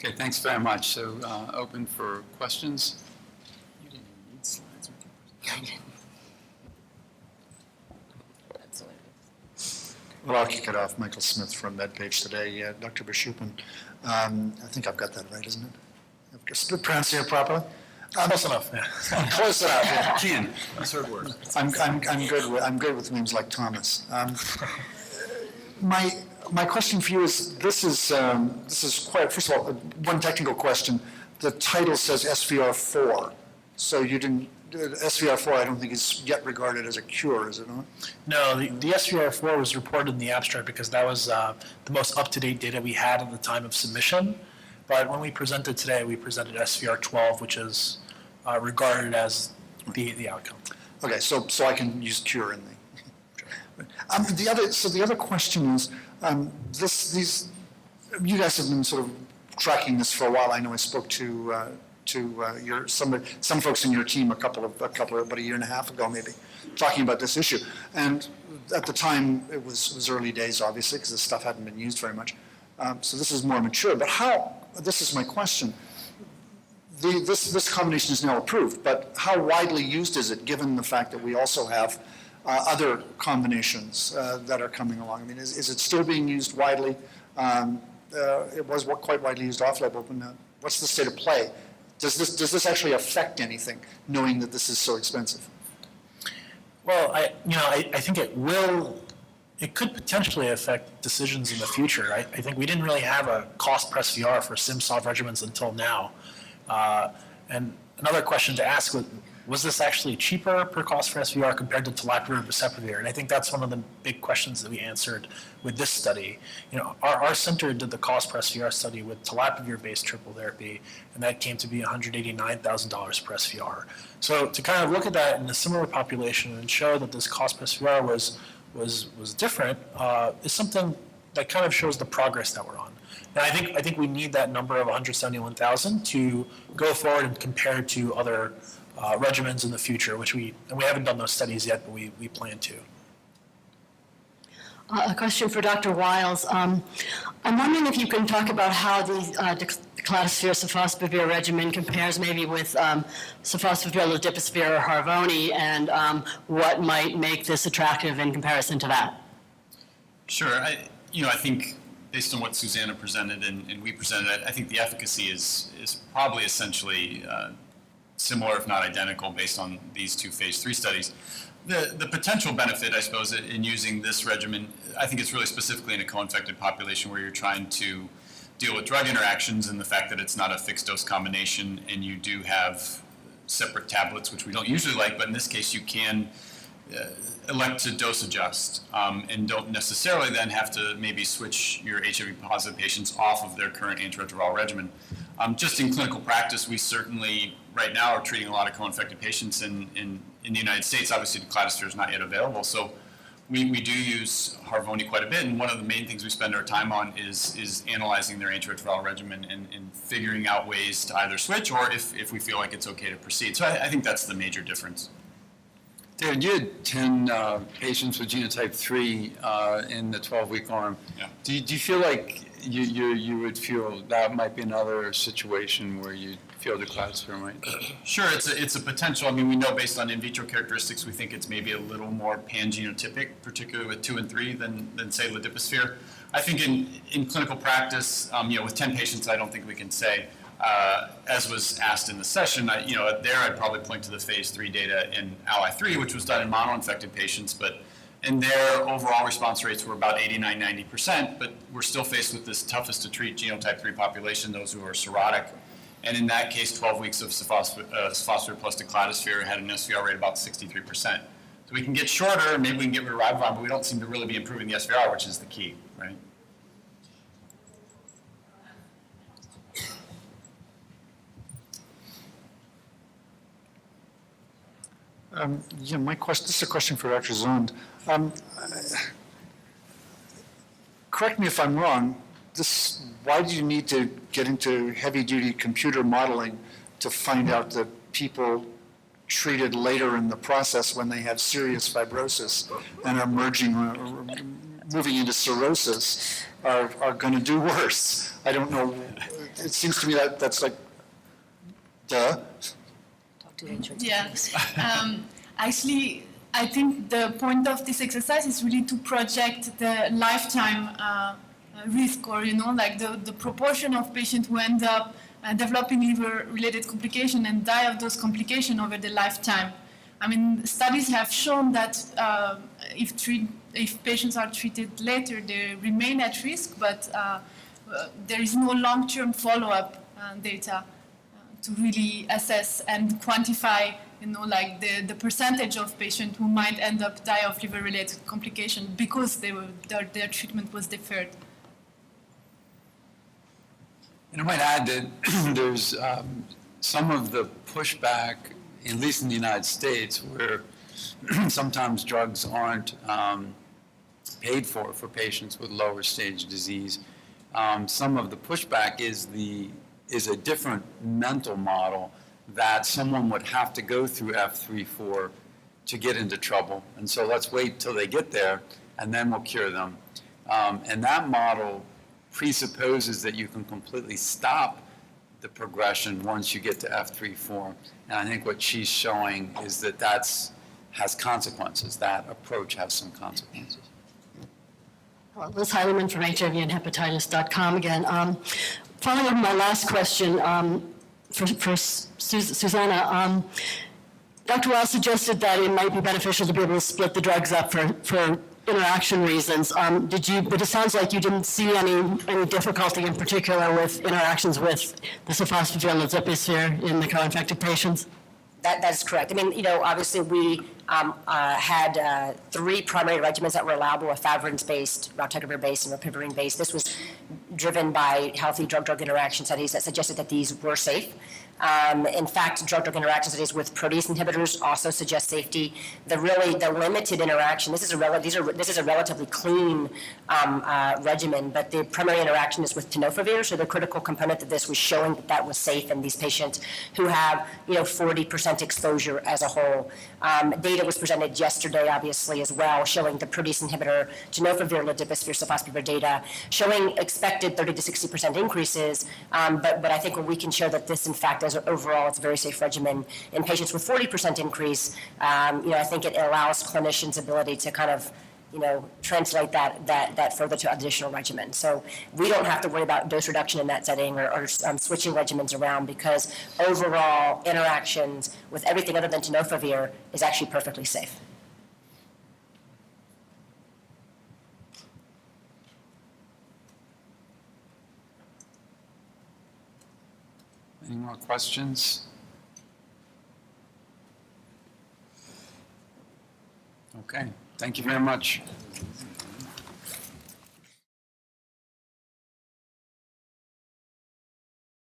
Okay, thanks very much. So open for questions. You didn't even need slides. That's what it is. Well, I'll kick it off. Michael Smith from MedPage Today. Dr. Bishopin, I think I've got that right, isn't it? I've pronounced it properly? Close enough, yeah. Close enough, yeah. Ken, third word. I'm good with names like Thomas. My question for you is, this is quite, first of all, one technical question. The title says SVR4, so you didn't, SVR4 I don't think is yet regarded as a cure, is it not? No, the SVR4 was reported in the abstract because that was the most up-to-date data we had at the time of submission. But when we presented today, we presented SVR12, which is regarded as the outcome. Okay, so I can use cure in the. The other question is, you guys have been sort of tracking this for a while. I know I spoke to some folks in your team about a year and a half ago, maybe, talking about this issue. And at the time, it was early days, obviously, because this stuff hadn't been used very much. So this is more mature. But how? This is my question. This combination is now approved, but how widely used is it, given the fact that we also have other combinations that are coming along? I mean, is it still being used widely? It was quite widely used off-label, but what's the state of play? Does this actually affect anything, knowing that this is so expensive? Well, I think it will. It could potentially affect decisions in the future. I think we didn't really have a cost per SVR for SimSolve regimens until now. And another question to ask was this actually cheaper per cost for SVR compared to tolapivir and boceprevir? And I think that's one of the big questions that we answered with this study. Our center did the cost per SVR study with tolapivir-based triple therapy, and that came to be $189,000 per SVR. So to kind of look at that in a similar population and show that this cost per SVR was different is something that kind of shows the progress that we're on. And I think we need that number of 171,000 to go forward and compare to other regimens in the future, and we haven't done those studies yet, but we plan to. A question for Dr. Wiles. I'm wondering if you can talk about how the declatosphere-sofosbuvir regimen compares maybe with sofosbuvir, ledipasvir, or Harvoni, and what might make this attractive in comparison to that. Sure. I think based on what Susanna presented and we presented, I think the efficacy is probably essentially similar, if not identical, based on these two phase 3 studies. The potential benefit, I suppose, in using this regimen, I think it's really specifically in a co-infected population where you're trying to deal with drug interactions and the fact that it's not a fixed dose combination and you do have separate tablets, which we don't usually like, but in this case you can elect to dose adjust and don't necessarily then have to maybe switch your HIV positive patients off of their current antiretroviral regimen. Just in clinical practice, we certainly right now are treating a lot of co-infected patients in the United States. Obviously, declatosphere is not yet available, so we do use Harvoni quite a bit, and one of the main things we spend our time on is analyzing their antiretroviral regimen and figuring out ways to either switch or if we feel like it's okay to proceed. So I think that's the major difference. David, you had 10 patients with genotype 3 in the 12-week arm. Yeah. Do you feel like you would feel that might be another situation where you feel declatosphere might? Sure, it's a potential. I mean, we know based on in vitro characteristics, we think it's maybe a little more pan-genotypic, particularly with 2 and 3 than say ledipasvir. I think in clinical practice, with 10 patients, I don't think we can say. As was asked in the session, there I'd probably point to the phase 3 data in ALI-3, which was done in mono-infected patients, but in their overall response rates were about 89-90%, but we're still faced with this toughest to treat genotype 3 population, those who are cirrhotic. And in that case, 12 weeks of sofosbuvir plus declatosphere had an SVR rate about 63%. So we can get shorter, maybe we can get rid of ribavirin, but we don't seem to really be improving the SVR, which is the key, right? This is a question for Dr. Zond. Correct me if I'm wrong, why do you need to get into heavy-duty computer modeling to find out that people treated later in the process when they have serious fibrosis and are moving into cirrhosis are going to do worse. I don't know. It seems to me that that's like, duh. Yeah. Actually, I think the point of this exercise is really to project the lifetime risk, or like the proportion of patients who end up developing liver-related complication and die of those complications over the lifetime. I mean, studies have shown that if patients are treated later, they remain at risk, but there is no long-term follow-up data to really assess and quantify, like the percentage of patients who might end up die of liver-related complication because their treatment was deferred. And I might add that there's some of the pushback, at least in the United States, where sometimes drugs aren't paid for patients with lower stage disease. Some of the pushback is a different mental model that someone would have to go through F3-4 to get into trouble. And so let's wait till they get there, and then we'll cure them. And that model presupposes that you can completely stop the progression once you get to F3-4. And I think what she's showing is that has consequences. That approach has some consequences. Hello, Liz Heileman from HIVandHepatitis.com again. Following up on my last question for Susanna, Dr. Wells suggested that it might be beneficial to be able to split the drugs up for interaction reasons. But it sounds like you didn't see any difficulty in particular with interactions with the sofosbuvir and lozipizir in the co-infected patients? That's correct. I mean, obviously we had 3 primary regimens that were allowable: efavirenz-based, raltegravir-based, and rilpivirine-based. This was driven by healthy drug-drug interaction studies that suggested that these were safe. In fact, drug-drug interaction studies with protease inhibitors also suggest safety. The limited interaction, this is a relatively clean regimen, but the primary interaction is with tenofovir, so the critical component of this was showing that was safe in these patients who have 40% exposure as a whole. Data was presented yesterday, obviously, as well, showing the protease inhibitor, tenofovir, ledipasvir, sofosbuvir data, showing expected 30 to 60% increases, but I think when we can show that this, in fact, as overall, it's a very safe regimen in patients with 40% increase, I think it allows clinicians' ability to kind of, translate that further to additional regimens. So we don't have to worry about dose reduction in that setting or switching regimens around, because overall interactions with everything other than tenofovir is actually perfectly safe. Any more questions? Okay, thank you very much.